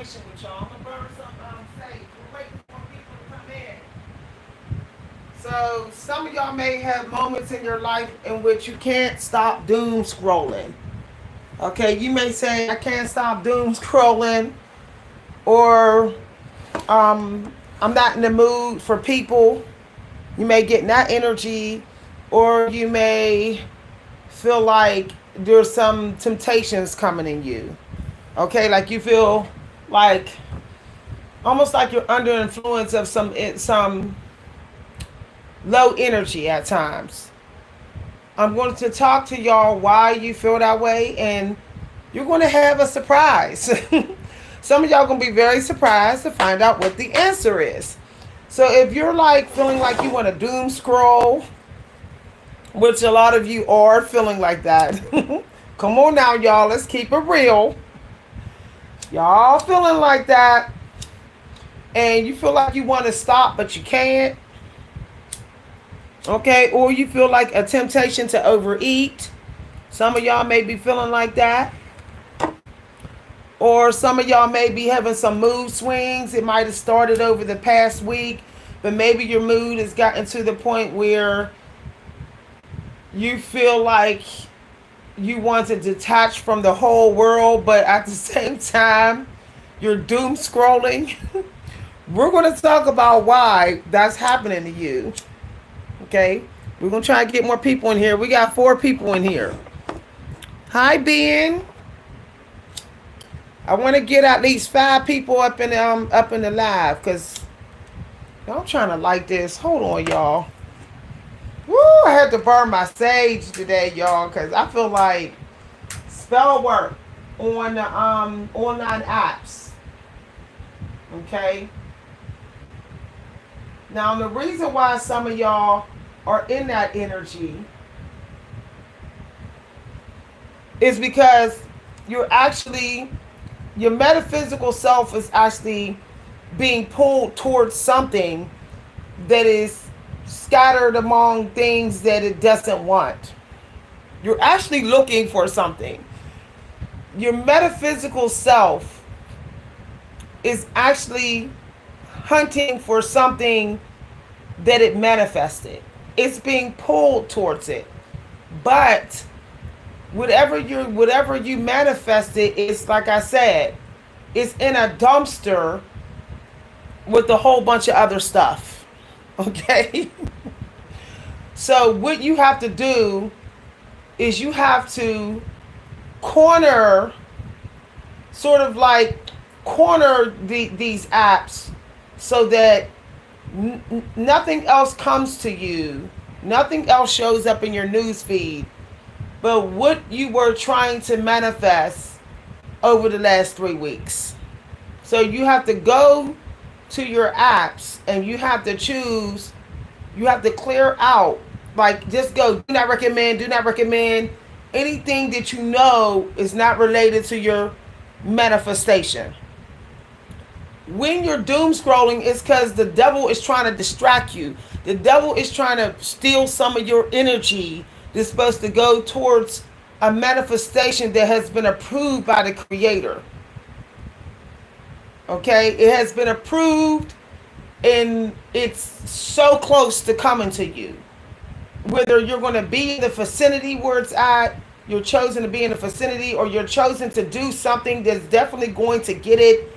conversation with y'all. I'm gonna burn some sage. We're waiting for people to come in. So some of y'all may have moments in your life in which you can't stop doom scrolling. Okay, you may say, I can't stop doom scrolling, or I'm not in the mood for people. You may get in that energy, or you may feel like there's some temptations coming in you. Okay, like you feel like almost like you're under influence of some low energy at times. I'm going to talk to y'all why you feel that way, and you're going to have a surprise. Some of y'all going to be very surprised to find out what the answer is. So if you're like feeling like you want to doom scroll, which a lot of you are feeling like that, come on now, y'all, let's keep it real. Y'all feeling like that, and you feel like you want to stop, but you can't. Okay, or you feel like a temptation to overeat. Some of y'all may be feeling like that. Or some of y'all may be having some mood swings. It might have started over the past week, but maybe your mood has gotten to the point where you feel like you want to detach from the whole world, but at the same time, you're doom scrolling. We're going to talk about why that's happening to you. Okay? We're going to try to get more people in here. We got 4 people in here. Hi, Ben. I want to get at least 5 people up in the live, because I'm trying to like this. Hold on, y'all. Woo, I had to burn my sage today, y'all, because I feel like spell work on the online apps. Okay? Now, the reason why some of y'all are in that energy is because your metaphysical self is actually being pulled towards something that is scattered among things that it doesn't want. You're actually looking for something. Your metaphysical self is actually hunting for something that it manifested. It's being pulled towards it. But whatever you manifested, it's like I said, it's in a dumpster with a whole bunch of other stuff. Okay? So what you have to do is you have to corner, sort of like corner these apps so that nothing else comes to you, nothing else shows up in your news feed, but what you were trying to manifest over the last 3 weeks. So you have to go to your apps and you have to choose, you have to clear out, like just go, do not recommend anything that you know is not related to your manifestation. When you're doom scrolling, it's because the devil is trying to distract you. The devil is trying to steal some of your energy that's supposed to go towards a manifestation that has been approved by the Creator. Okay? It has been approved and it's so close to coming to you. Whether you're going to be in the vicinity where it's at, you're chosen to be in the vicinity, or you're chosen to do something that's definitely going to get it.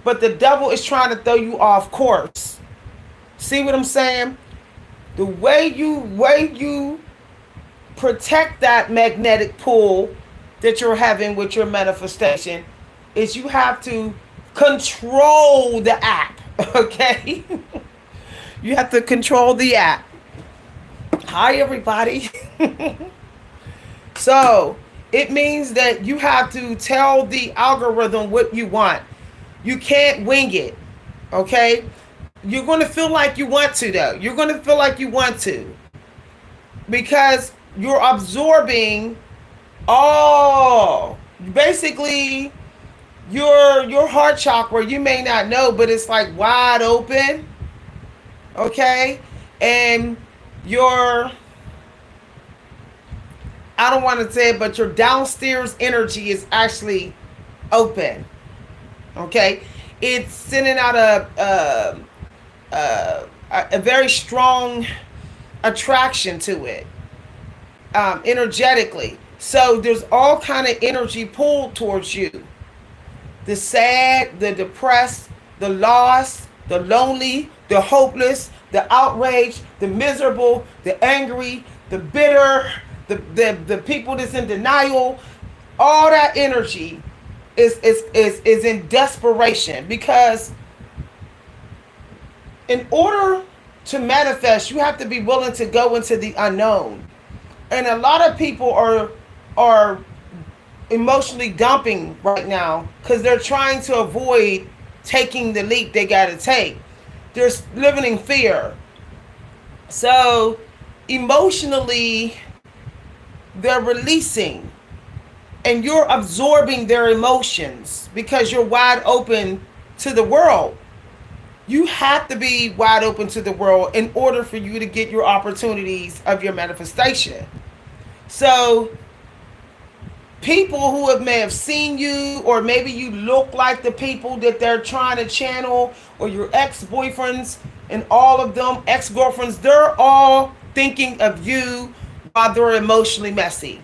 But the devil is trying to throw you off course. See what I'm saying? The way you protect that magnetic pull that you're having with your manifestation is you have to control the app. Okay? You have to control the app. Hi, everybody. So it means that you have to tell the algorithm what you want. You can't wing it. Okay? You're going to feel like you want to, though. You're going to feel like you want to. Because you're absorbing basically your heart chakra, you may not know, but it's like wide open. Okay? And I don't want to say it, but your downstairs energy is actually open. Okay, it's sending out a very strong attraction to it, energetically. So there's all kind of energy pulled towards you. The sad, the depressed, the lost, the lonely, the hopeless, the outraged, the miserable, the angry, the bitter, the people that's in denial. All that energy is in desperation, because in order to manifest, you have to be willing to go into the unknown. And a lot of people are emotionally dumping right now because they're trying to avoid taking the leap they got to take. They're living in fear. So emotionally, they're releasing, and you're absorbing their emotions because you're wide open to the world. You have to be wide open to the world in order for you to get your opportunities of your manifestation. So people who may have seen you, or maybe you look like the people that they're trying to channel, or your ex-boyfriends and all of them, ex-girlfriends, they're all thinking of you while they're emotionally messy.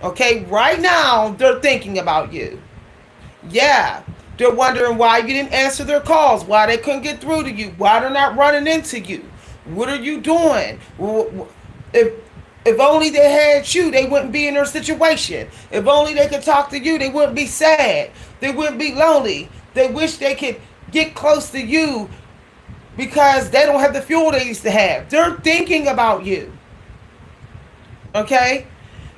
Okay, right now they're thinking about you. Yeah, they're wondering why you didn't answer their calls, why they couldn't get through to you, why they're not running into you. What are you doing? If if only they had you, they wouldn't be in their situation. If only they could talk to you, they wouldn't be sad. They wouldn't be lonely. They wish they could get close to you because they don't have the fuel they used to have. They're thinking about you. Okay?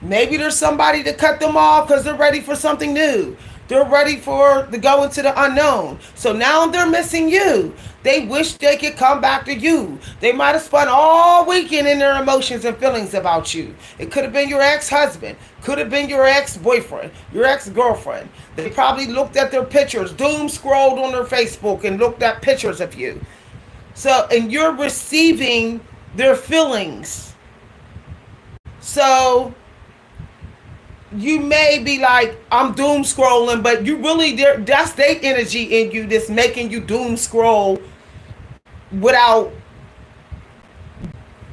Maybe there's somebody to cut them off because they're ready for something new. They're ready for to go into the unknown. So now they're missing you. They wish they could come back to you. They might have spent all weekend in their emotions and feelings about you. It could have been your ex-husband. Could have been your ex-boyfriend, your ex-girlfriend. They probably looked at their pictures, doom scrolled on their Facebook and looked at pictures of you. So, and you're receiving their feelings. So you may be like, I'm doom scrolling, but you really, that's their energy in you that's making you doom scroll without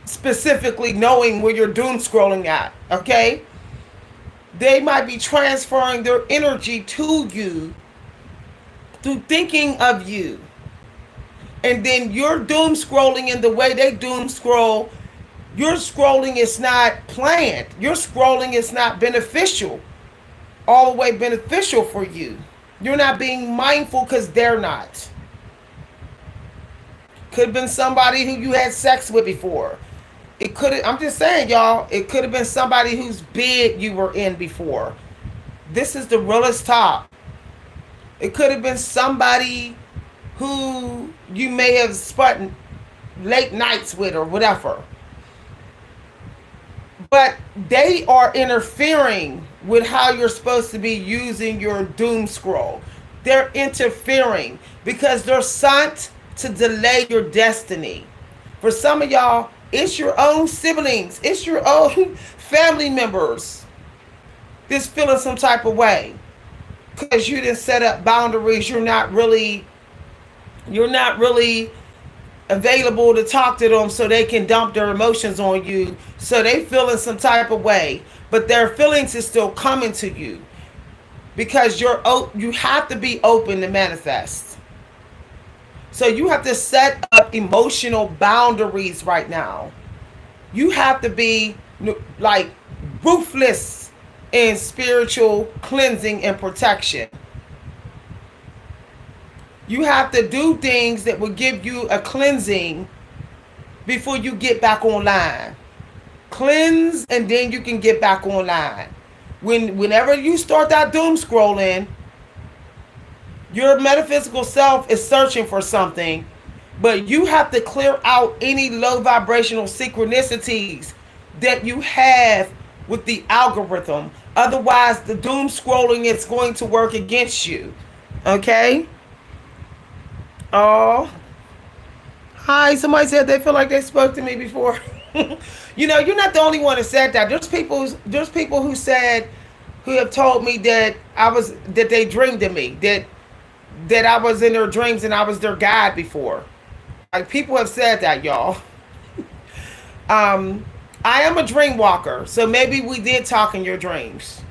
specifically knowing where you're doom scrolling at. Okay, they might be transferring their energy to you through thinking of you, and then you're doom scrolling in the way they doom scroll. Your scrolling is not planned. Your scrolling is not beneficial, all the way beneficial for you. You're not being mindful because they're not. Could have been somebody who you had sex with before. It could have, I'm just saying, y'all, it could have been somebody whose bed you were in before. This is the realest talk. It could have been somebody who you may have spent late nights with or whatever. But they are interfering with how you're supposed to be using your doom scroll. They're interfering because they're sent to delay your destiny. For some of y'all, it's your own siblings, it's your own family members that's feeling some type of way because you didn't set up boundaries. You're not really available to talk to them so they can dump their emotions on you, so they feel in some type of way, but their feelings is still coming to you because you have to be open to manifest. So you have to set up emotional boundaries right now. You have to be like ruthless in spiritual cleansing and protection. You have to do things that will give you a cleansing before you get back online. Cleanse and then you can get back online. Whenever you start that doom scrolling, your metaphysical self is searching for something, but you have to clear out any low vibrational synchronicities that you have with the algorithm. Otherwise, the doom scrolling is going to work against you. Okay? Oh, hi. Somebody said they feel like they spoke to me before. You're not the only one that said that. There's people who have told me that they dreamed of me, that that I was in their dreams and I was their guide before. Like people have said that, y'all. I am a dream walker, so maybe we did talk in your dreams.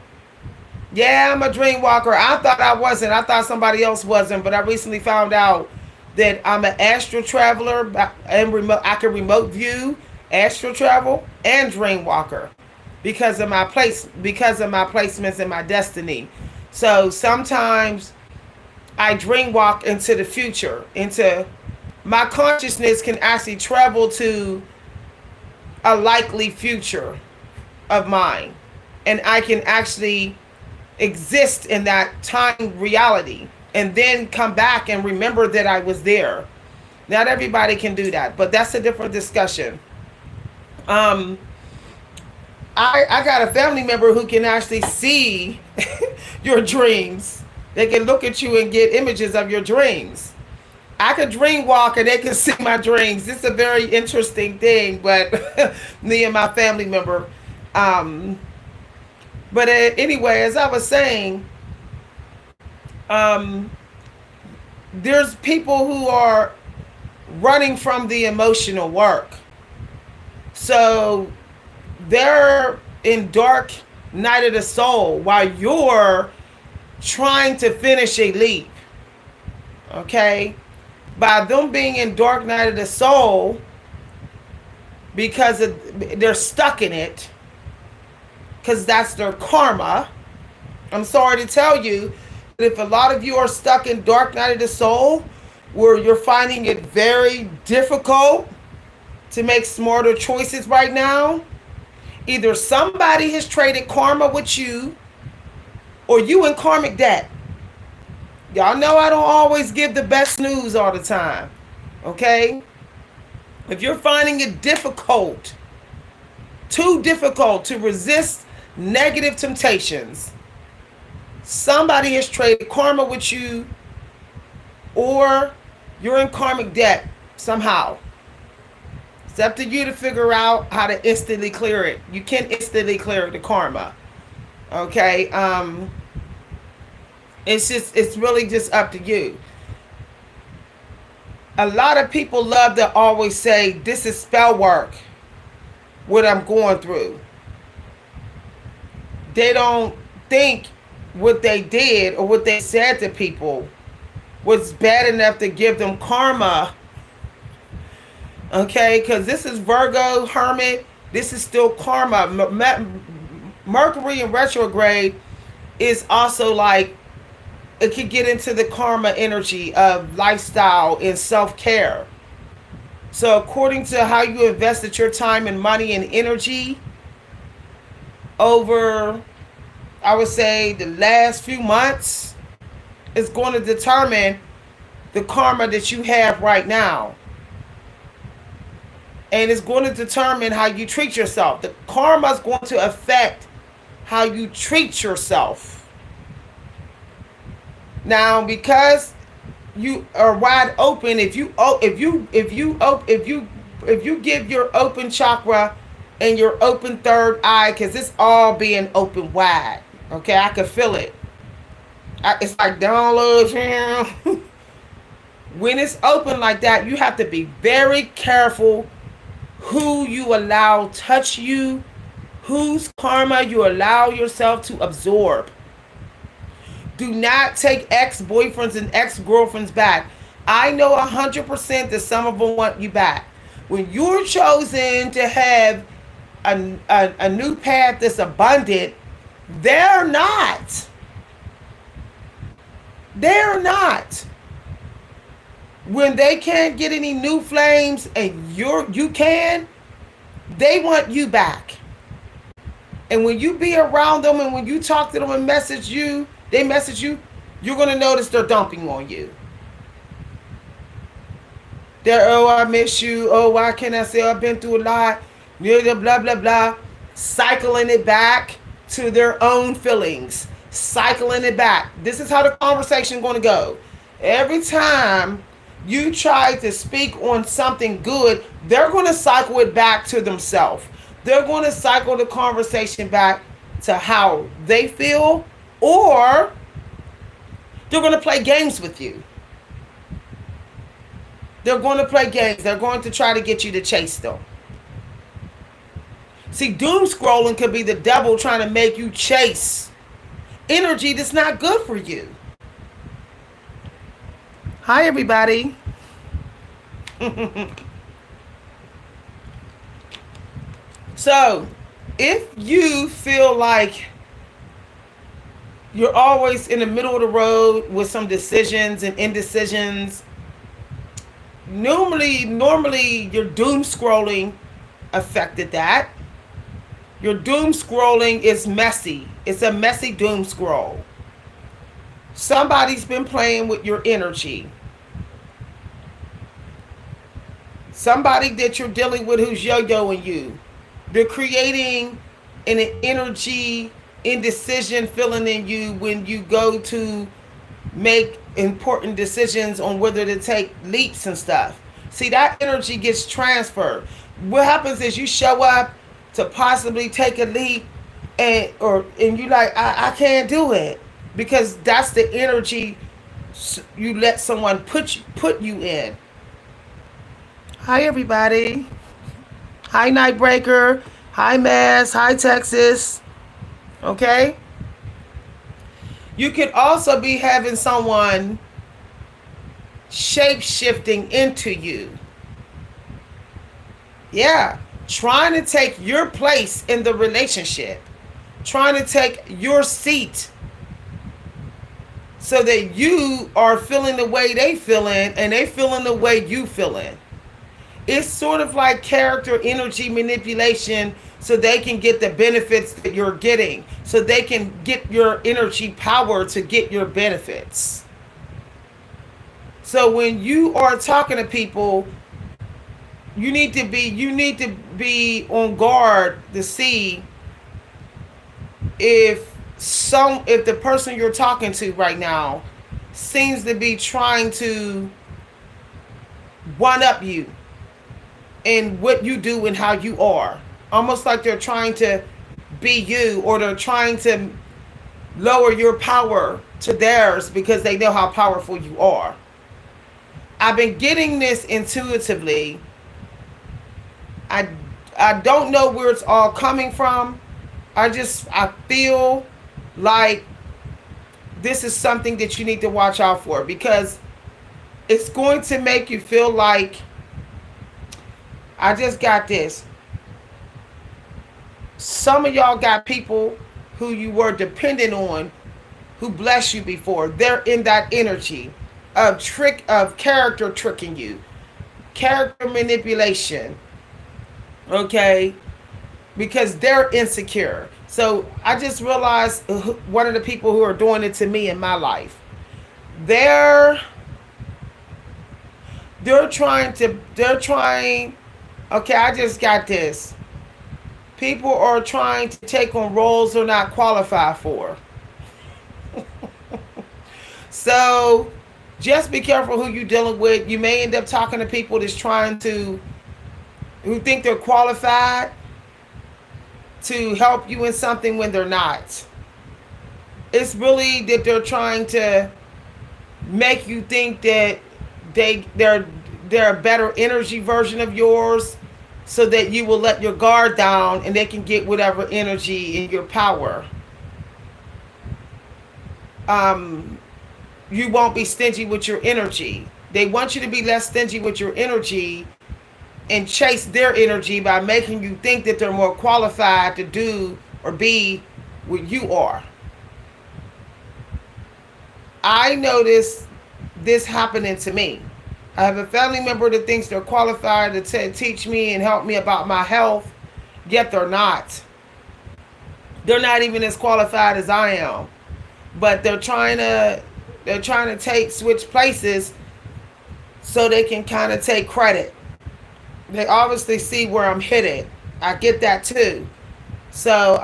Yeah, I'm a dream walker. I thought I wasn't. I thought somebody else wasn't, but I recently found out that I'm an astral traveler and remote. I can remote view, astral travel, and dream walker because of my placements and my destiny. So sometimes I dream walk into the future, into my consciousness can actually travel to a likely future of mine, and I can actually exist in that time reality and then come back and remember that I was there. Not everybody can do that, but that's a different discussion. I got a family member who can actually see your dreams. They can look at you and get images of your dreams. I could dream walk and they can see my dreams. It's a very interesting thing, but me and my family member. But anyway, as I was saying, there's people who are running from the emotional work. So they're in dark night of the soul while you're trying to finish a leap. Okay? By them being in dark night of the soul, because they're stuck in it, because that's their karma. I'm sorry to tell you, that if a lot of you are stuck in dark night of the soul, where you're finding it very difficult to make smarter choices right now, either somebody has traded karma with you, or you in karmic debt. Y'all know I don't always give the best news all the time. Okay? If you're finding it difficult, too difficult to resist negative temptations, somebody has traded karma with you, or you're in karmic debt somehow. It's up to you to figure out how to instantly clear it. You can't instantly clear the karma. Okay? It's really just up to you. A lot of people love to always say, this is spell work, what I'm going through. They don't think what they did or what they said to people was bad enough to give them karma. Okay, because this is Virgo, Hermit. This is still karma. Mercury in retrograde is also like, it could get into the karma energy of lifestyle and self-care. So according to how you invested your time and money and energy over, I would say, the last few months, is going to determine the karma that you have right now. And it's going to determine how you treat yourself. The karma is going to affect how you treat yourself. Now, because you are wide open, if you give your open chakra and your open third eye, because it's all being open wide. Okay, I can feel it. It's like downloads. When it's open like that, you have to be very careful who you allow touch you, whose karma you allow yourself to absorb. Do not take ex-boyfriends and ex-girlfriends back. I know 100% that some of them want you back. When you're chosen to have a new path that's abundant, they're not. They're not. When they can't get any new flames and you can, they want you back. And when you be around them and when you talk to them and they message you, you're going to notice they're dumping on you. They're, oh, I miss you. Oh, why can't I say I've been through a lot? Blah, blah, blah, blah. Cycling it back to their own feelings. Cycling it back. This is how the conversation is going to go. Every time you try to speak on something good, they're going to cycle it back to themselves. They're going to cycle the conversation back to how they feel, or They're going to play games with you. They're going to play games. They're going to try to get you to chase them. See, doom scrolling could be the devil trying to make you chase energy that's not good for you. Hi, everybody. So, if you feel like you're always in the middle of the road with some decisions and indecisions, normally your doom scrolling affected that. Your doom scrolling is messy. It's a messy doom scroll. Somebody's been playing with your energy. Somebody that you're dealing with who's yo-yoing you. They're creating an energy indecision feeling in you when you go to make important decisions on whether to take leaps and stuff. See, that energy gets transferred. What happens is you show up to possibly take a leap and you like, I can't do it, because that's the energy you let someone put you in. Hi, everybody. Hi, Nightbreaker. Hi, Mass. Hi, Texas. Okay? You could also be having someone shape shifting into you. Yeah. Trying to take your place in the relationship. Trying to take your seat so that you are feeling the way they feeling and they feeling the way you feeling. It's sort of like character energy manipulation so they can get the benefits that you're getting. So they can get your energy power to get your benefits. So when you are talking to people, you need to be on guard to see if the person you're talking to right now seems to be trying to one up you in what you do and how you are. Almost like they're trying to be you, or they're trying to lower your power to theirs because they know how powerful you are. I've been getting this intuitively. I don't know where it's all coming from. I feel like this is something that you need to watch out for, because it's going to make you feel like, I just got this. Some of y'all got people who you were dependent on who blessed you before. They're in that energy of character tricking you, character manipulation. Okay? Because they're insecure. So I just realized one of the people who are doing it to me in my life. They're trying, okay, I just got this. People are trying to take on roles they're not qualified for. So just be careful who you're dealing with. You may end up talking to people who think they're qualified to help you in something when they're not. It's really that they're trying to make you think that they're a better energy version of yours, so that you will let your guard down and they can get whatever energy in your power. You won't be stingy with your energy. They want you to be less stingy with your energy and chase their energy by making you think that they're more qualified to do or be what you are. I noticed this happening to me. I have a family member that thinks they're qualified to teach me and help me about my health, yet they're not. They're not even as qualified as I am. But they're trying to switch places so they can kind of take credit. They obviously see where I'm headed. I get that too. So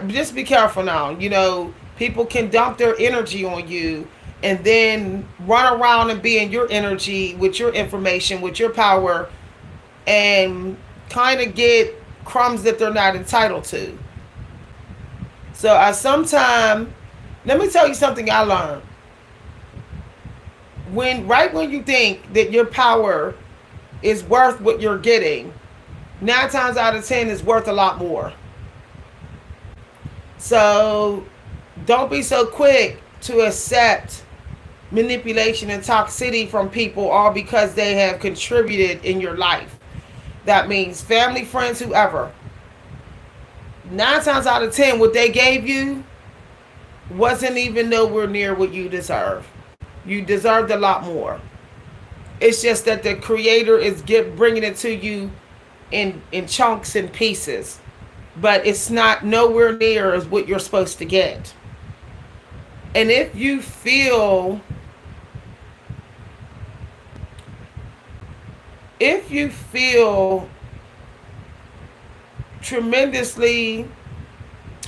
just be careful now. You know, people can dump their energy on you and then run around and be in your energy with your information, with your power, and kind of get crumbs that they're not entitled to. So I sometime, let me tell you something I learned. When you think that your power is worth what you're getting, 9 times out of 10 is worth a lot more. So don't be so quick to accept manipulation and toxicity from people all because they have contributed in your life. That means family, friends, whoever. 9 times out of 10, what they gave you wasn't even nowhere near what you deserve. You deserved a lot more. It's just that the creator is bringing it to you in chunks and pieces, but it's not nowhere near as what you're supposed to get. And if you feel tremendously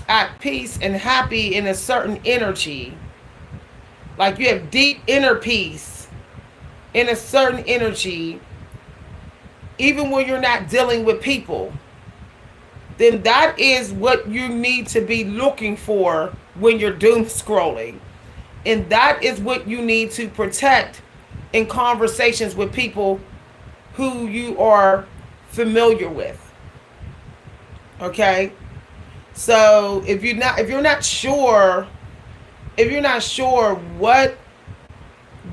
at peace and happy in a certain energy, like you have deep inner peace in a certain energy, even when you're not dealing with people, then that is what you need to be looking for when you're doom scrolling. And that is what you need to protect in conversations with people who you are familiar with. Okay? So if you're not sure what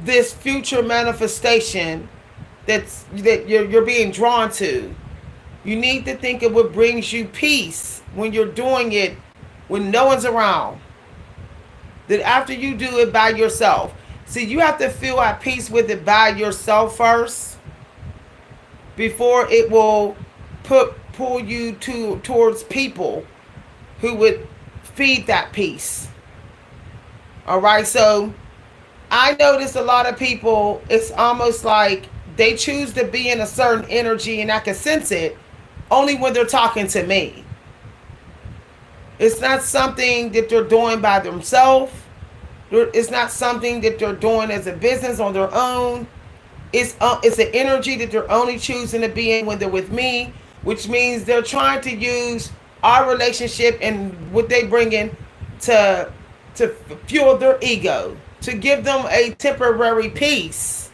this future manifestation that you're being drawn to, you need to think of what brings you peace when you're doing it when no one's around. That after you do it by yourself. See, you have to feel at peace with it by yourself first before it will pull you towards people who would feed that peace. All right, so I notice a lot of people, it's almost like they choose to be in a certain energy, and I can sense it only when they're talking to me. It's not something that they're doing by themselves. It's not something that they're doing as a business on their own. It's an energy that they're only choosing to be in when they're with me, which means they're trying to use our relationship and what they bring in to fuel their ego, to give them a temporary peace.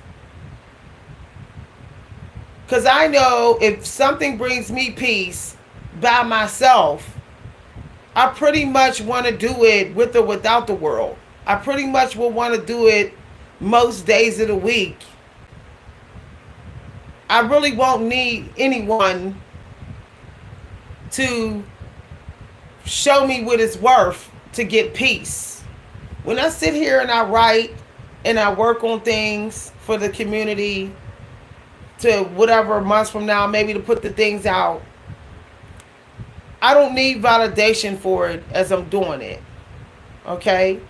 Because I know if something brings me peace by myself, I pretty much want to do it with or without the world. I pretty much will want to do it most days of the week. I really won't need anyone to show me what it's worth to get peace. When I sit here and I write and I work on things for the community to whatever months from now, maybe to put the things out, I don't need validation for it as I'm doing it. Okay?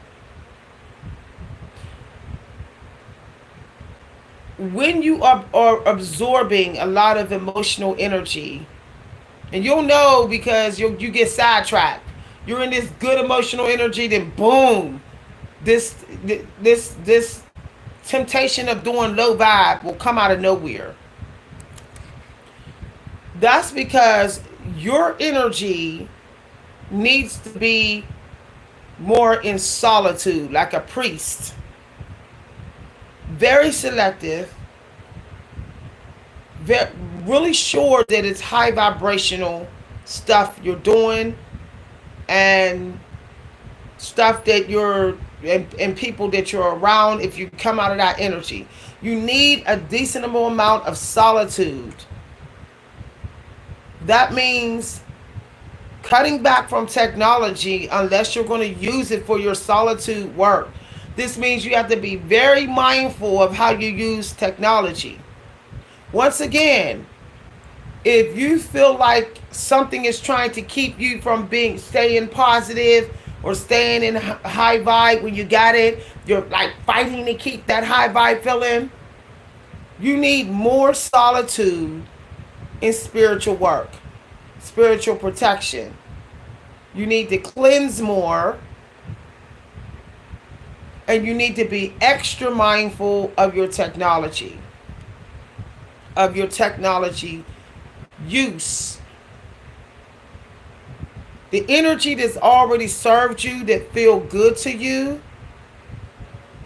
When you are absorbing a lot of emotional energy, and you'll know because you get sidetracked. You're in this good emotional energy, then boom, this temptation of doing low vibe will come out of nowhere. That's because your energy needs to be more in solitude, like a priest. Very selective, really sure that it's high vibrational stuff you're doing, and stuff that you're and people that you're around. If you come out of that energy, you need a decent amount of solitude. That means cutting back from technology unless you're going to use it for your solitude work. This means you have to be very mindful of how you use technology. Once again, if you feel like something is trying to keep you from staying positive or staying in high vibe when you got it, you're like fighting to keep that high vibe feeling, you need more solitude in spiritual work, spiritual protection. You need to cleanse more, and you need to be extra mindful of your technology use. The energy that's already served you, that feel good to you,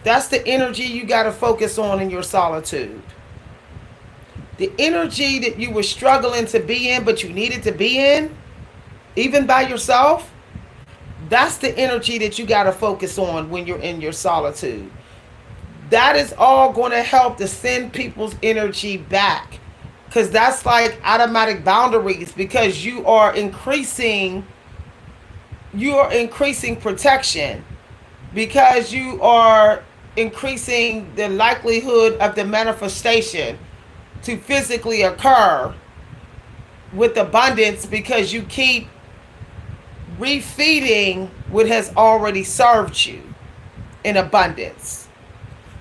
that's the energy you got to focus on in your solitude. The energy that you were struggling to be in, but you needed to be in, even by yourself, that's the energy that you got to focus on when you're in your solitude. That is all going to help to send people's energy back, because that's like automatic boundaries, because you are increasing protection, because you are increasing the likelihood of the manifestation to physically occur with abundance, because you keep refeeding what has already served you in abundance.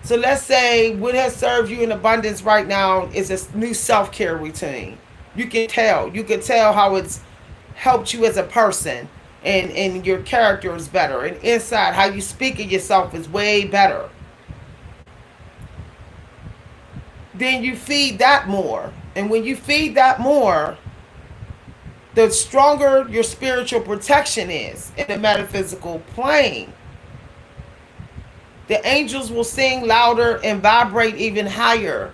So let's say what has served you in abundance right now is a new self-care routine. You can tell. You can tell how it's helped you as a person, and your character is better. And inside, how you speak of yourself is way better. Then you feed that more. And when you feed that more, the stronger your spiritual protection is in the metaphysical plane. The angels will sing louder and vibrate even higher,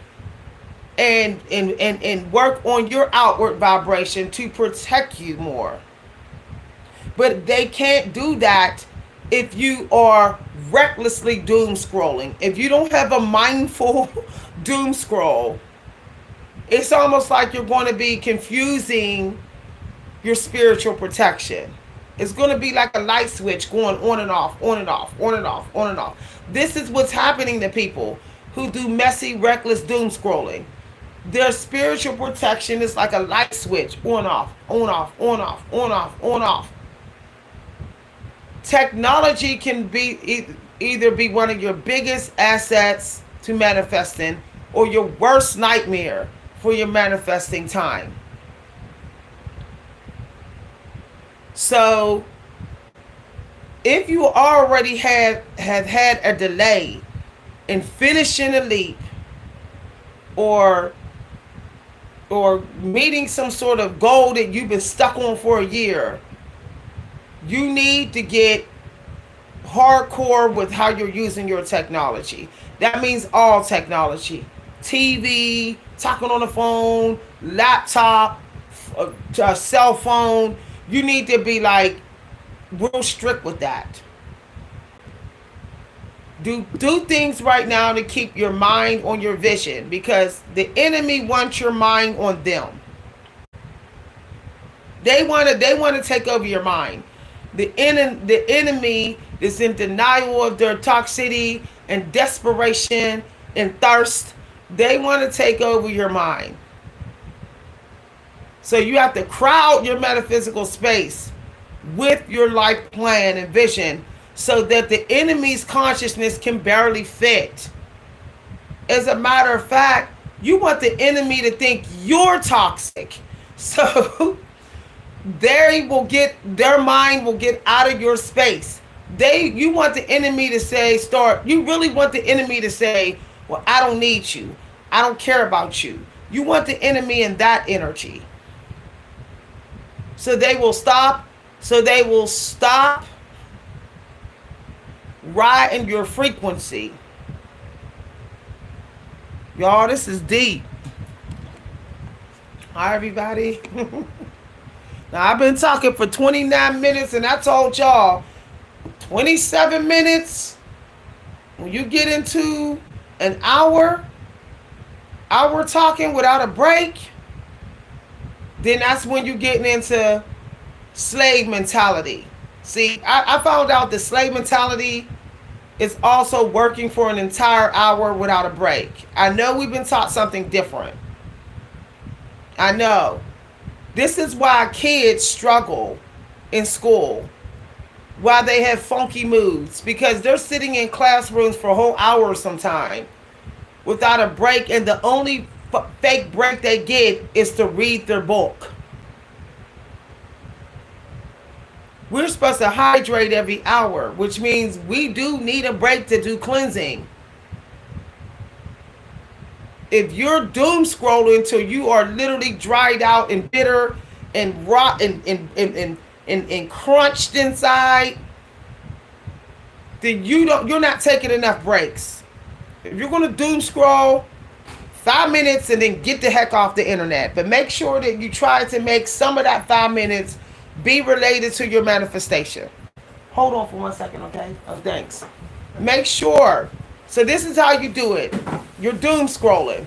and work on your outward vibration to protect you more. But they can't do that if you are recklessly doom scrolling. If you don't have a mindful doom scroll, it's almost like you're going to be confusing your spiritual protection. It's going to be like a light switch going on and off, on and off, on and off, on and off. This is what's happening to people who do messy, reckless doom scrolling. Their spiritual protection is like a light switch, on off, on off, on off, on off, on off. Technology can be either be one of your biggest assets to manifesting, or your worst nightmare for your manifesting time. So if you already have had a delay in finishing a leap, or meeting some sort of goal that you've been stuck on for a year, you need to get hardcore with how you're using your technology. That means all technology. TV, talking on the phone, laptop, cell phone. You need to be like real strict with that. Do things right now to keep your mind on your vision, because the enemy wants your mind on them. They want to take over your mind. The enemy is in denial of their toxicity and desperation and thirst. They want to take over your mind. So you have to crowd your metaphysical space with your life plan and vision, so that the enemy's consciousness can barely fit. As a matter of fact, you want the enemy to think you're toxic. So their mind will get out of your space. You want the enemy to you really want the enemy to say, well, I don't need you. I don't care about you. You want the enemy in that energy. So they will stop riding your frequency. Y'all, this is deep. Hi, everybody. Now, I've been talking for 29 minutes, and I told y'all 27 minutes. When you get into an hour talking without a break, then that's when you're getting into slave mentality. See, I found out the slave mentality is also working for an entire hour without a break. I know we've been taught something different. I know. This is why kids struggle in school, why they have funky moods, because they're sitting in classrooms for a whole hour sometime without a break, and the only fake break they get is to read their book. We're supposed to hydrate every hour, which means we do need a break to do cleansing. If you're doom scrolling till you are literally dried out and bitter and rot and and crunched inside, then you're not taking enough breaks. If you're gonna doom scroll, 5 minutes and then get the heck off the internet. But make sure that you try to make some of that 5 minutes be related to your manifestation. Hold on for 1 second, okay? Oh, thanks. Make sure. So this is how you do it. You're doom scrolling.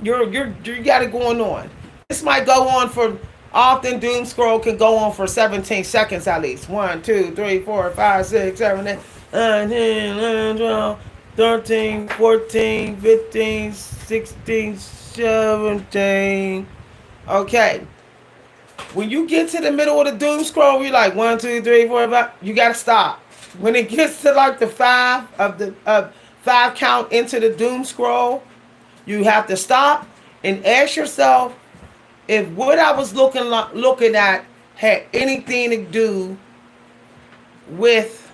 You got it going on. This might go on for, often doom scroll can go on for 17 seconds at least. 1, 2, 3, 4, 5, 6, 7, 8, 9, 10, 11, 12, 13, 14, 15, 16, 17. Okay. When you get to the middle of the doom scroll, you're like 1, 2, 3, 4, 5. You gotta stop. When it gets to like the five count into the doom scroll, you have to stop and ask yourself if what I was looking at had anything to do with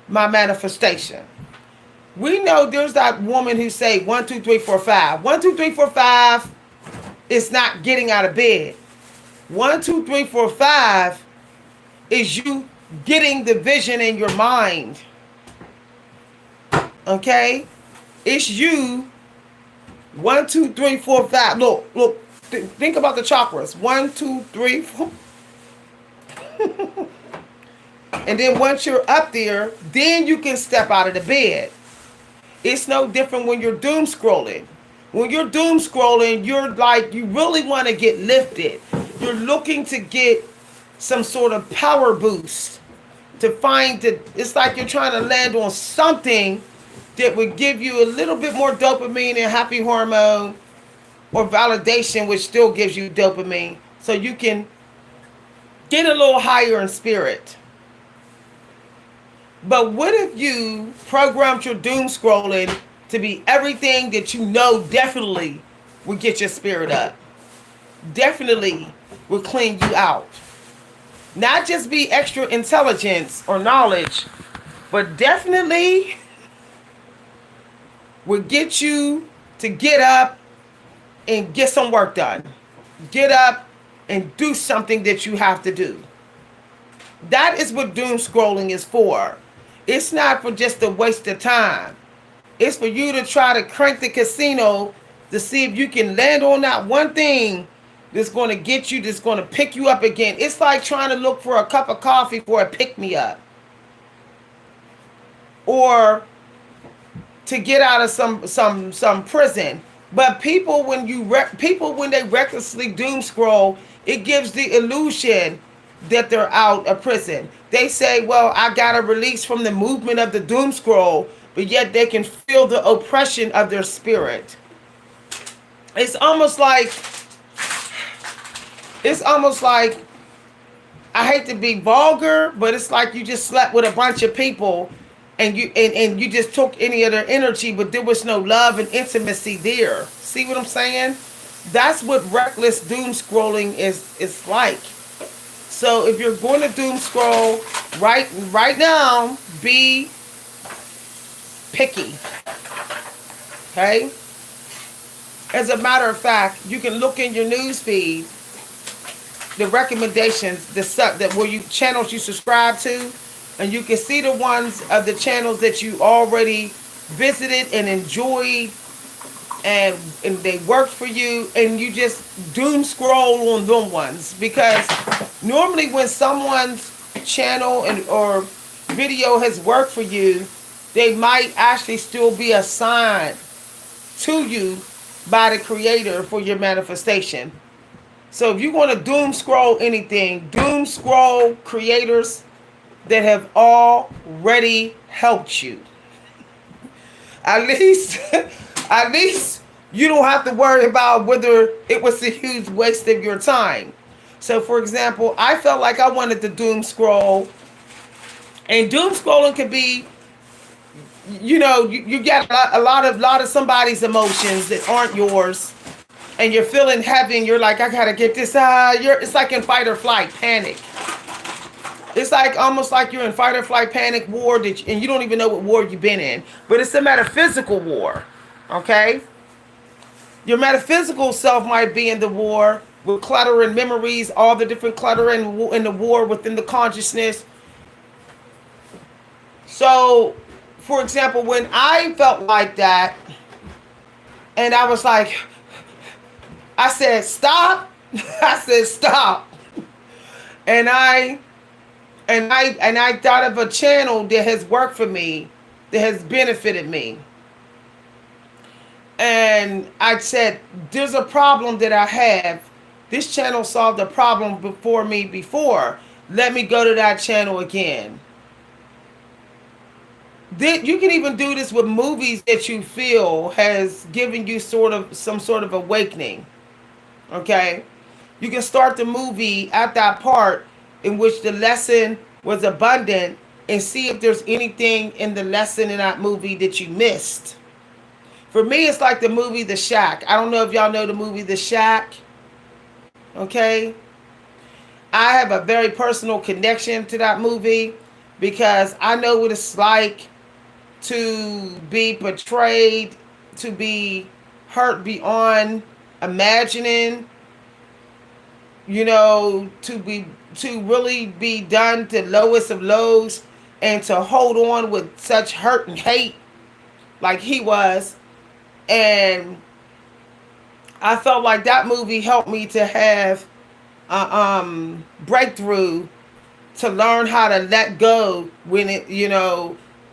my manifestation. We know there's that woman who say 1, 2, 3, 4, 5. 1, 2, 3, 4, 5 is not getting out of bed. 1, 2, 3, 4, 5 is you getting the vision in your mind. Okay? It's you. 1, 2, 3, 4, 5. Look. Think about the chakras. 1, 2, 3, 4. And then once you're up there, then you can step out of the bed. It's no different when you're doom scrolling. When you're doom scrolling, you're like, you really want to get lifted. You're looking to get some sort of power boost. To find that it's like you're trying to land on something that would give you a little bit more dopamine and happy hormone, or validation, which still gives you dopamine, so you can get a little higher in spirit. But what if you programmed your doom scrolling to be everything that you know definitely would get your spirit up? Definitely would clean you out. Not just be extra intelligence or knowledge, but definitely would get you to get up and get some work done. Get up and do something that you have to do. That is what doom scrolling is for. It's not for just a waste of time. It's for you to try to crank the casino to see if you can land on that one thing that's going to get you, that's going to pick you up again. It's like trying to look for a cup of coffee for a pick-me-up. Or to get out of some prison. But people, when they recklessly doom scroll, it gives the illusion that they're out of prison. They say, well, I got a release from the movement of the doom scroll, but yet they can feel the oppression of their spirit. It's almost like, I hate to be vulgar, but it's like you just slept with a bunch of people and you just took any of their energy, but there was no love and intimacy there. See what I'm saying? That's what reckless doom scrolling is like. So if you're going to doom scroll right now, be picky. Okay? As a matter of fact, you can look in your news feed, the recommendations, where you channels you subscribe to, and you can see the ones of the channels that you already visited and enjoyed, and they work for you, and you just doom scroll on them ones. Because normally when someone's channel or video has worked for you, they might actually still be assigned to you by the creator for your manifestation. So if you want to doom scroll anything, doom scroll creators that have already helped you. At least you don't have to worry about whether it was a huge waste of your time. So for example, I felt like I wanted to doom scroll, and doom scrolling could be, you get a lot of somebody's emotions that aren't yours, and you're feeling heavy, and you're like, I gotta get this it's like in fight or flight panic. It's like almost like you're in fight or flight panic war, and you don't even know what war you've been in. But it's a metaphysical war, okay? Your metaphysical self might be in the war, with clutter and memories, all the different clutter and the war within the consciousness. So, for example, when I felt like that, and I was like, I said, stop. I said, stop. And I thought of a channel that has worked for me, that has benefited me. And I said, there's a problem that I have. This channel solved a problem before me before. Let me go to that channel again. You can even do this with movies that you feel has given you sort of some sort of awakening. Okay? You can start the movie at that part in which the lesson was abundant and see if there's anything in the lesson in that movie that you missed. For me, it's like the movie The Shack. I don't know if y'all know the movie The Shack. Okay? I have a very personal connection to that movie because I know what it's like to be portrayed, to be hurt beyond imagining, to really be done to lowest of lows and to hold on with such hurt and hate like he was. And I felt like that movie helped me to have a breakthrough, to learn how to let go when it,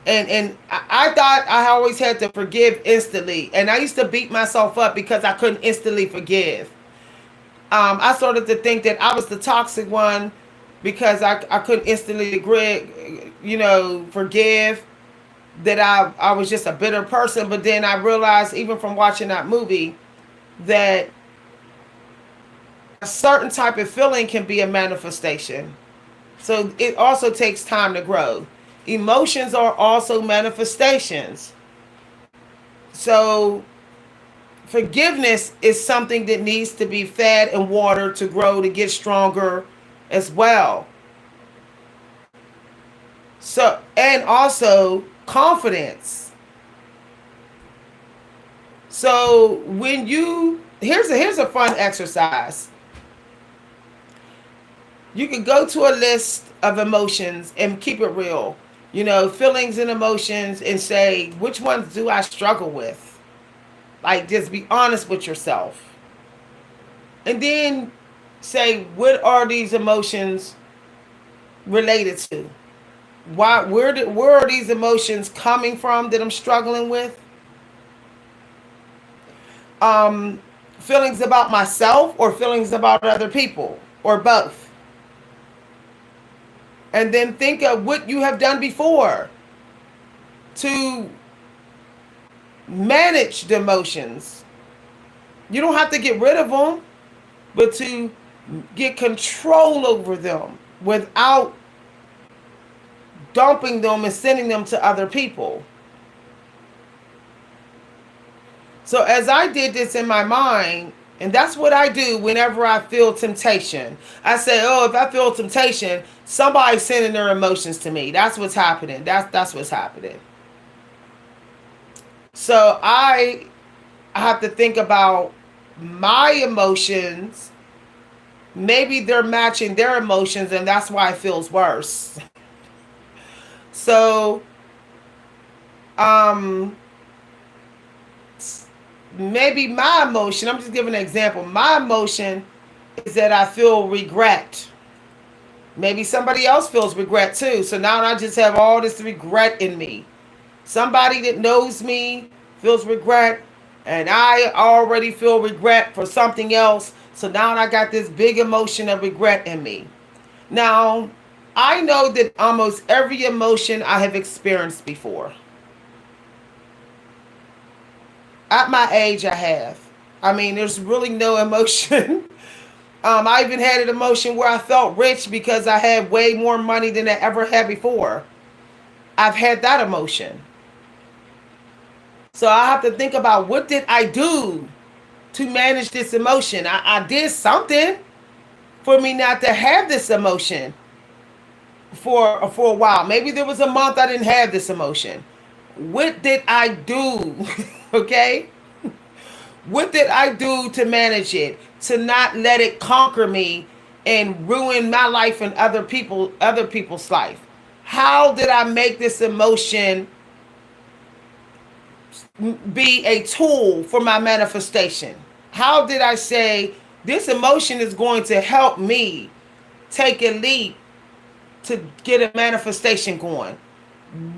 and I thought I always had to forgive instantly. And I used to beat myself up because I couldn't instantly forgive. I started to think that I was the toxic one because I couldn't instantly forgive, that I was just a bitter person. But then I realized, even from watching that movie, that a certain type of feeling can be a manifestation. So it also takes time to grow. Emotions are also manifestations. So forgiveness is something that needs to be fed and watered to grow, to get stronger as well. So, and also confidence. So when here's a fun exercise. You can go to a list of emotions and keep it real. Feelings and emotions, and say, which ones do I struggle with? Like, just be honest with yourself. And then say, what are these emotions related to? Where are these emotions coming from that I'm struggling with? Feelings about myself or feelings about other people, or both? And then think of what you have done before to manage the emotions. You don't have to get rid of them, but to get control over them without dumping them and sending them to other people. So as I did this in my mind, and that's what I do whenever I feel temptation. I say, if I feel temptation, somebody's sending their emotions to me. That's what's happening. That's what's happening. So I have to think about my emotions. Maybe they're matching their emotions, and that's why it feels worse. So, maybe my emotion, I'm just giving an example. My emotion is that I feel regret. Maybe somebody else feels regret too. So now I just have all this regret in me. Somebody that knows me feels regret, and I already feel regret for something else. So now I got this big emotion of regret in me. Now, I know that almost every emotion I have experienced before. At my age, I have. I mean, there's really no emotion. I even had an emotion where I felt rich because I had way more money than I ever had before. I've had that emotion. So I have to think about, what did I do to manage this emotion? I did something for me not to have this emotion for a while. Maybe there was a month I didn't have this emotion. What did I do? Okay? What did I do to manage it? To not let it conquer me and ruin my life and other people's life. How did I make this emotion be a tool for my manifestation? How did I say this emotion is going to help me take a leap to get a manifestation going?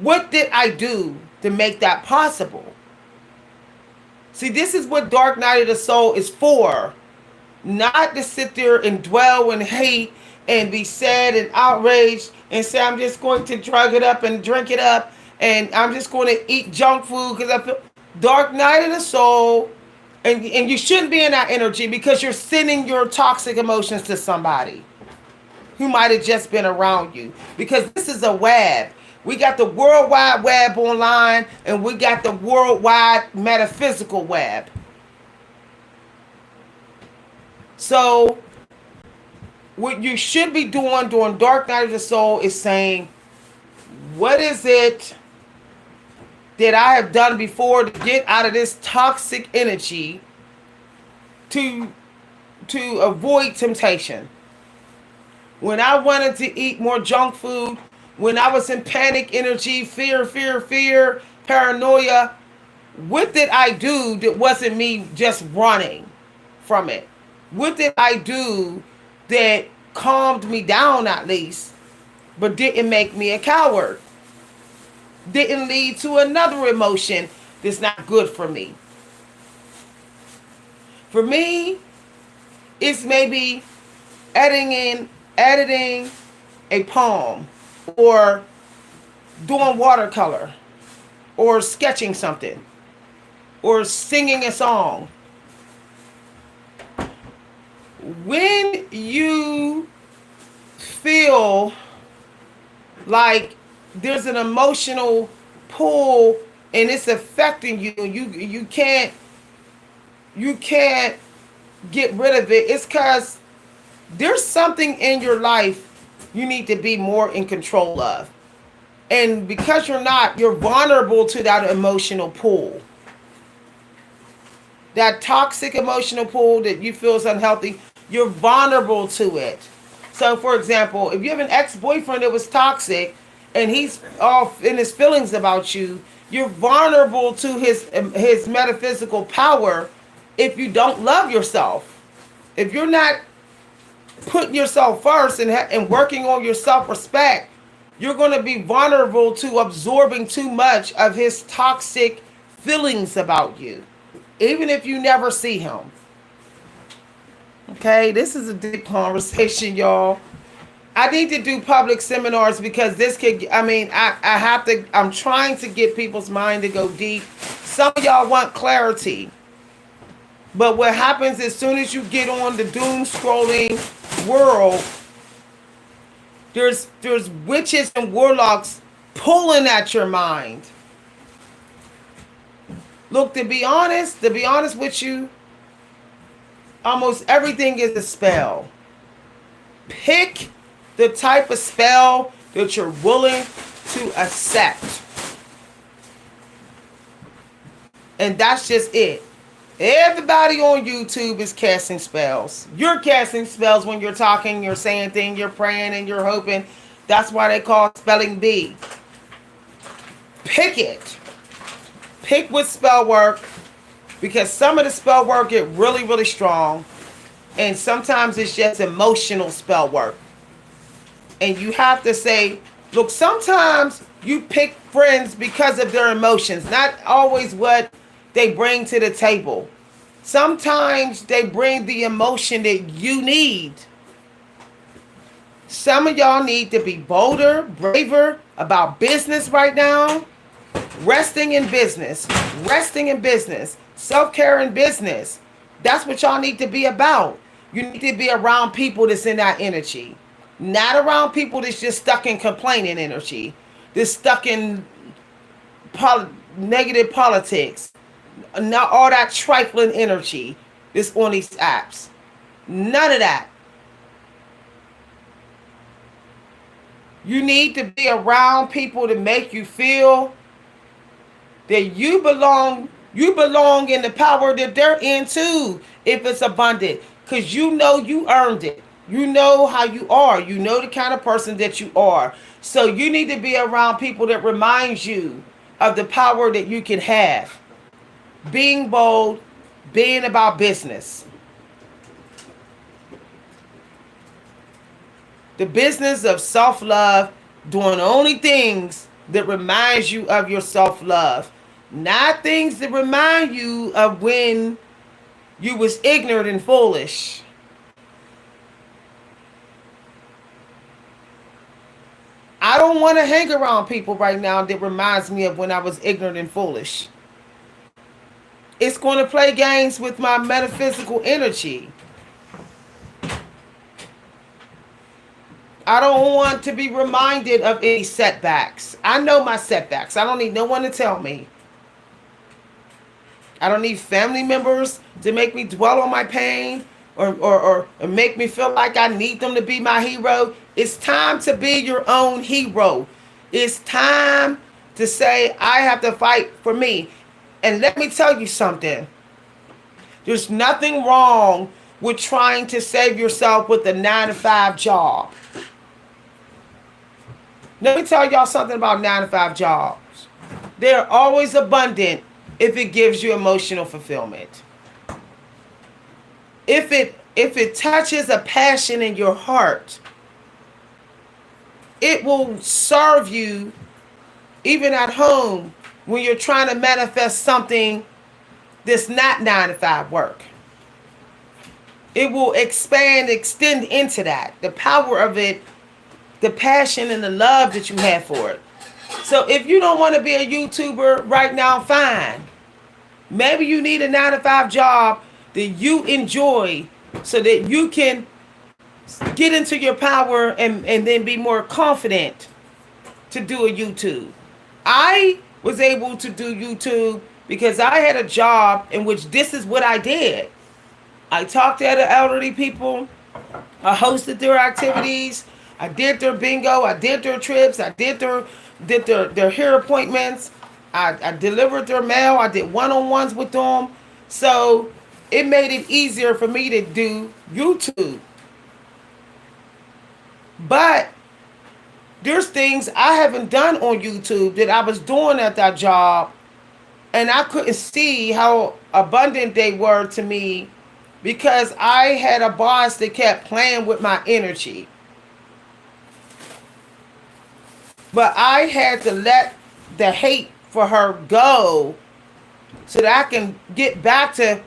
What did I do to make that possible? See, this is what Dark Night of the Soul is for. Not to sit there and dwell and hate and be sad and outraged and say, I'm just going to drug it up and drink it up and I'm just going to eat junk food because I feel. Dark Night of the Soul, and you shouldn't be in that energy because you're sending your toxic emotions to somebody who might have just been around you. Because this is a web. We got the World Wide Web online, and we got the worldwide metaphysical web. So, what you should be doing during Dark Night of the Soul is saying, what is it that I have done before to get out of this toxic energy to avoid temptation? When I wanted to eat more junk food, when I was in panic energy, fear, paranoia, what did I do that wasn't me just running from it? What did I do that calmed me down at least, but didn't make me a coward? Didn't lead to another emotion that's not good for me. For me, it's maybe editing a poem or doing watercolor or sketching something or singing a song. When you feel like there's an emotional pull and it's affecting you, you can't get rid of it, it's because there's something in your life you need to be more in control of. And because you're vulnerable to that emotional pull. That toxic emotional pull that you feel is unhealthy, you're vulnerable to it. So, for example, if you have an ex-boyfriend that was toxic and he's off in his feelings about you, you're vulnerable to his metaphysical power if you don't love yourself. If you're not putting yourself first and working on your self-respect, you're going to be vulnerable to absorbing too much of his toxic feelings about you, even if you never see him. Okay, this is a deep conversation, y'all. I need to do public seminars because this could, I'm trying to get people's mind to go deep. Some of y'all want clarity. But what happens as soon as you get on the doom scrolling world, there's witches and warlocks pulling at your mind. Look, to be honest with you, almost everything is a spell. Pick the type of spell that you're willing to accept. And that's just it. Everybody on YouTube is casting spells. You're casting spells when you're talking, you're saying things, you're praying, and you're hoping. That's why they call spelling bee. Pick it. Pick what spell work, because some of the spell work get really, really strong, and sometimes it's just emotional spell work. And you have to say, look, sometimes you pick friends because of their emotions, not always what they bring to the table. Sometimes they bring the emotion that you need. Some of y'all need to be bolder, braver about business right now. Resting in business. Self-care in business. That's what y'all need to be about. You need to be around people that's in that energy. Not around people that's just stuck in complaining energy. That's stuck in negative politics. Not all that trifling energy that's on these apps. None of that. You need to be around people to make you feel that you belong You belong in the power that they're in too, if it's abundant. Because you know you earned it. You know how you are. You know the kind of person that you are. So you need to be around people that reminds you of the power that you can have. Being bold, being about business. The business of self-love, doing only things that reminds you of your self-love. Not things that remind you of when you was ignorant and foolish. I don't want to hang around people right now that reminds me of when I was ignorant and foolish. It's going to play games with my metaphysical energy. I don't want to be reminded of any setbacks. I know my setbacks. I don't need no one to tell me. I don't need family members to make me dwell on my pain or make me feel like I need them to be my hero. It's time to be your own hero. It's time to say, I have to fight for me. And let me tell you something. There's nothing wrong with trying to save yourself with a 9-to-5 job. Let me tell y'all something about 9-to-5 jobs. They're always abundant if it gives you emotional fulfillment. If it touches a passion in your heart, it will serve you even at home when you're trying to manifest something that's not 9-to-5 work. It will extend into that. The power of it, the passion and the love that you have for it. So if you don't want to be a YouTuber right now, fine. Maybe you need a 9-to-5 job that you enjoy so that you can get into your power and then be more confident to do a YouTube. I was able to do YouTube because I had a job in which this is what I did. I talked to other elderly people. I hosted their activities. I did their bingo. I did their trips. I did their hair appointments. I delivered their mail. I did one-on-ones with them. So it made it easier for me to do YouTube. But there's things I haven't done on YouTube that I was doing at that job, and I couldn't see how abundant they were to me because I had a boss that kept playing with my energy. But I had to let the hate for her go so that I can get back to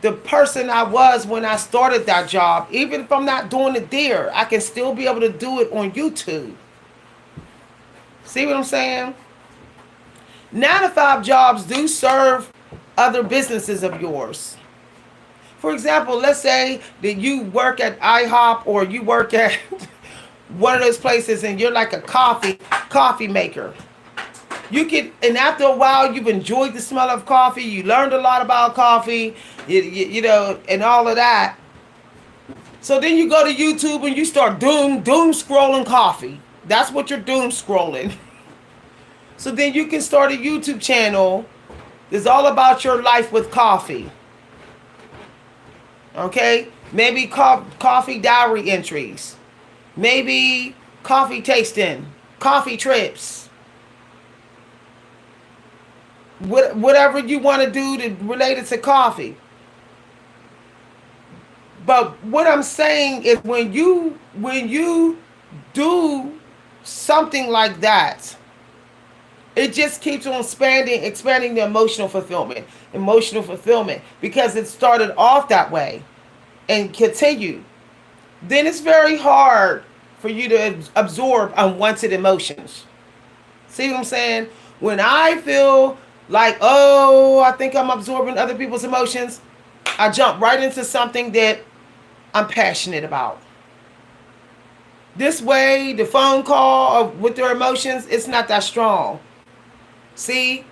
the person I was when I started that job. Even if I'm not doing it there, I can still be able to do it on YouTube. See what I'm saying? 9-to-5 jobs do serve other businesses of yours. For example, let's say that you work at IHOP or you work at one of those places and you're like a coffee maker. You can, and after a while, you've enjoyed the smell of coffee. You learned a lot about coffee, you know, and all of that. So then you go to YouTube and you start doom scrolling coffee. That's what you're doom scrolling. So then you can start a YouTube channel that's all about your life with coffee. Okay? Maybe coffee diary entries. Maybe coffee tasting, coffee trips. Whatever you want to do to relate it to coffee. But what I'm saying is when you do something like that, it just keeps on expanding the emotional fulfillment, because it started off that way and continued. Then it's very hard for you to absorb unwanted emotions. See what I'm saying? When I feel like, oh, I think I'm absorbing other people's emotions, I jump right into something that I'm passionate about. This way, the phone call with their emotions, it's not that strong. See?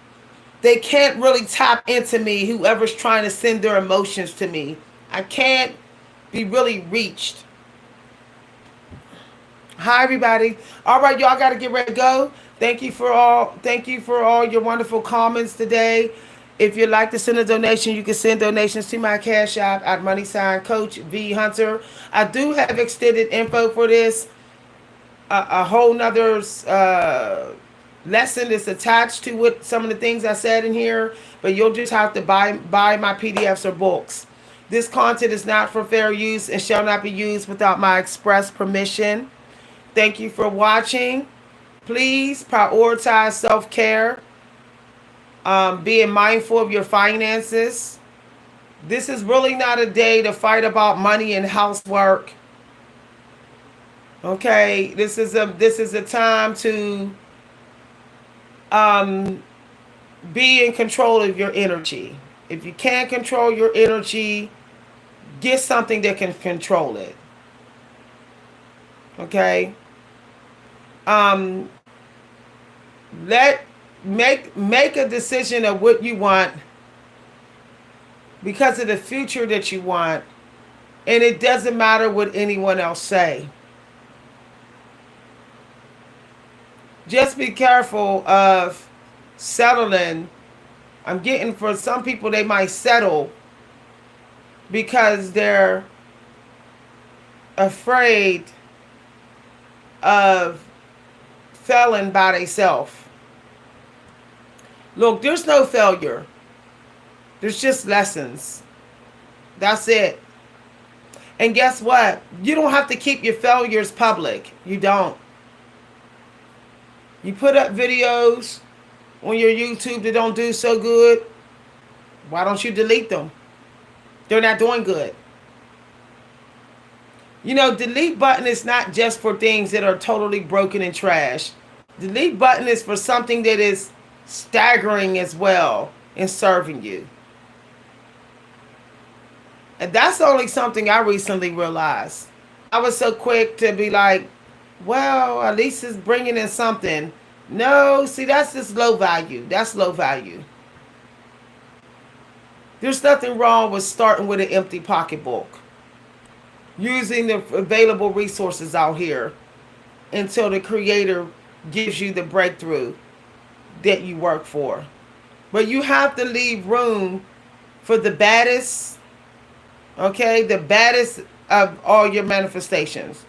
They can't really tap into me, whoever's trying to send their emotions to me. I can't be really reached. Hi, everybody. All right, y'all got to get ready to go. Thank you for all your wonderful comments today. If you'd like to send a donation, you can send donations to my cash app at money sign Coach V Hunter. I do have extended info for this. A whole nother lesson that's attached to what some of the things I said in here, but you'll just have to buy my PDFs or books. This content is not for fair use and shall not be used without my express permission. Thank you for watching. Please prioritize self-care, being mindful of your finances. This is really not a day to fight about money and housework. Okay, this is a time to be in control of your energy. If you can't control your energy, get something that can control it. Okay. Make a decision of what you want because of the future that you want, and it doesn't matter what anyone else say. Just be careful of settling. I'm getting, for some people, they might settle because they're afraid of failing by themselves. Look, there's no failure. There's just lessons. That's it. And guess what? You don't have to keep your failures public. You don't. You put up videos on your YouTube that don't do so good. Why don't you delete them? They're not doing good. You know, delete button is not just for things that are totally broken and trash. Delete button is for something that is staggering as well and serving you. And that's only something I recently realized. I was so quick to be like, well, at least it's bringing in something. No, see, that's just low value. That's low value. There's nothing wrong with starting with an empty pocketbook. Using the available resources out here until the creator gives you the breakthrough that you work for. But you have to leave room for the baddest, okay, the baddest of all your manifestations.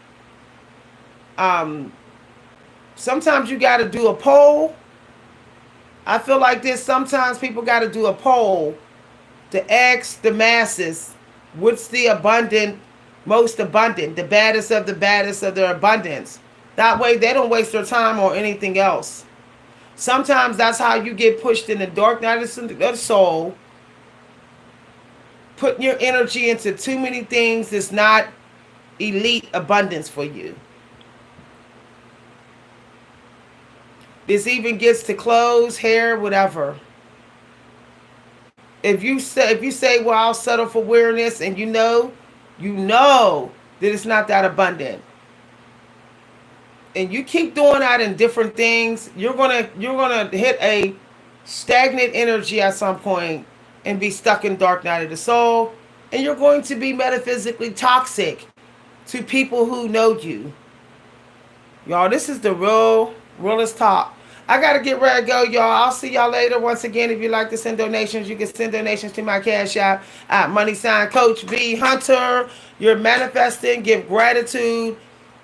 Sometimes you got to do a poll. I feel like this. Sometimes people got to do a poll to ask the masses, what's the most abundant, the baddest of their abundance. That way they don't waste their time on anything else. Sometimes that's how you get pushed in the dark night of the soul, putting your energy into too many things that's not elite abundance for you. This even gets to clothes, hair, whatever. If you say, well, I'll settle for weirdness, and you know that it's not that abundant, and you keep doing that in different things, you're gonna hit a stagnant energy at some point and be stuck in dark night of the soul, and you're going to be metaphysically toxic to people who know you. Y'all, this is the realest talk. I got to get ready to go, y'all. I'll see y'all later. Once again, if you'd like to send donations, you can send donations to my cash app at money sign Coach V Hunter. You're manifesting, give gratitude,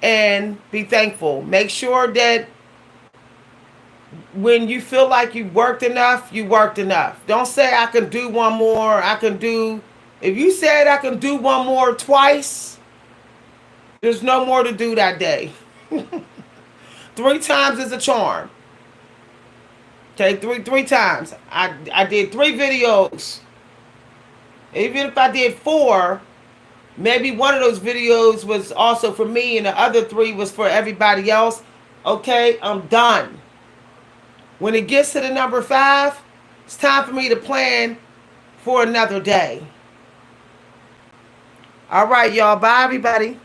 and be thankful. Make sure that when you feel like you worked enough, you worked enough. Don't say I can do one more. If you said I can do one more twice, there's no more to do that day. 3 times is a charm. Okay, three times. I did 3 videos. Even if I did 4, maybe one of those videos was also for me and the other 3 was for everybody else. Okay, I'm done. When it gets to the number 5, it's time for me to plan for another day. All right, y'all. Bye, everybody.